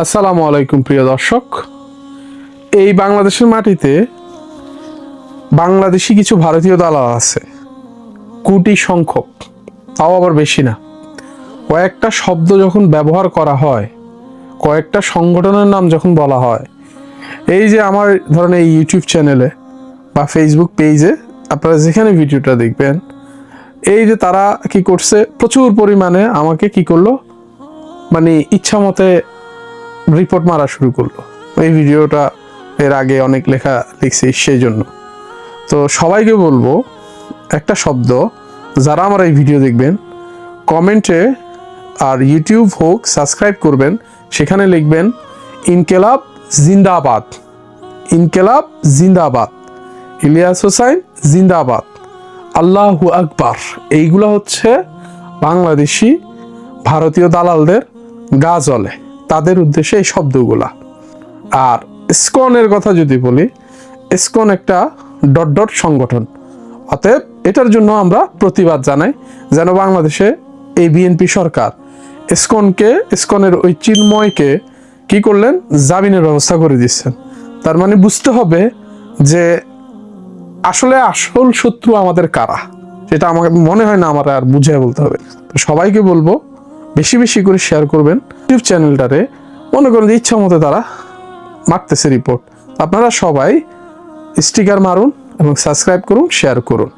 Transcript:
আসসালামু আলাইকুম প্রিয় দর্শক। এই বাংলাদেশের মাটিতে বাংলাদেশি কিছু ভারতীয় দালাল আছে, কোটি সংখ্যক, তাও আবার বেশি না। কয়েকটা শব্দ যখন ব্যবহার করা হয়, কয়েকটা সংগঠনের নাম যখন বলা হয়, এই যে আমার ধরেন এই ইউটিউব চ্যানেলে বা ফেসবুক পেজে আপনারা যেখানে ভিডিওটা দেখবেন, এই যে তারা কি করছে, প্রচুর পরিমাণে আমাকে কি করলো, মানে ইচ্ছা মতে রিপোর্ট মারা শুরু করলো। এই ভিডিওটা এর আগে অনেক লেখা লিখছি সেই জন্য। তো সবাইকে বলবো একটা শব্দ, যারা আমার এই ভিডিও দেখবেন কমেন্টে আর ইউটিউব হোক সাবস্ক্রাইব করবেন, সেখানে লিখবেন ইনকেলাব জিন্দাবাদ, ইনকেলাব জিন্দাবাদ, ইলিয়াস হোসাইন জিন্দাবাদ, আল্লাহু আকবার। এইগুলো হচ্ছে বাংলাদেশি ভারতীয় দালালদের গা জ্বলে, তাদের উদ্দেশ্যে এই শব্দগুলা। আর ইসকনের কথা যদি বলি, ইসকন একটা ডট ডট সংগঠন, অতএব এটার জন্য আমরা প্রতিবাদ জানাই, যেন বাংলাদেশে এই বিএনপি সরকার ইসকনের ওই চিন্ময়কে কি করলেন, জামিনের ব্যবস্থা করে দিচ্ছেন। তার মানে বুঝতে হবে যে আসলে আসল শত্রু আমাদের কারা, সেটা আমাকে মনে হয় না আমার আর বুঝিয়ে বলতে হবে। তো সবাইকে বলবো বেশি বেশি করে শেয়ার করবেন ইউটিউব চ্যানেলটারে। মনে করেন যে ইচ্ছা মতো তারা মারতেছে রিপোর্ট, আপনারা সবাই স্টিকার মারুন এবং সাবস্ক্রাইব করুন, শেয়ার করুন।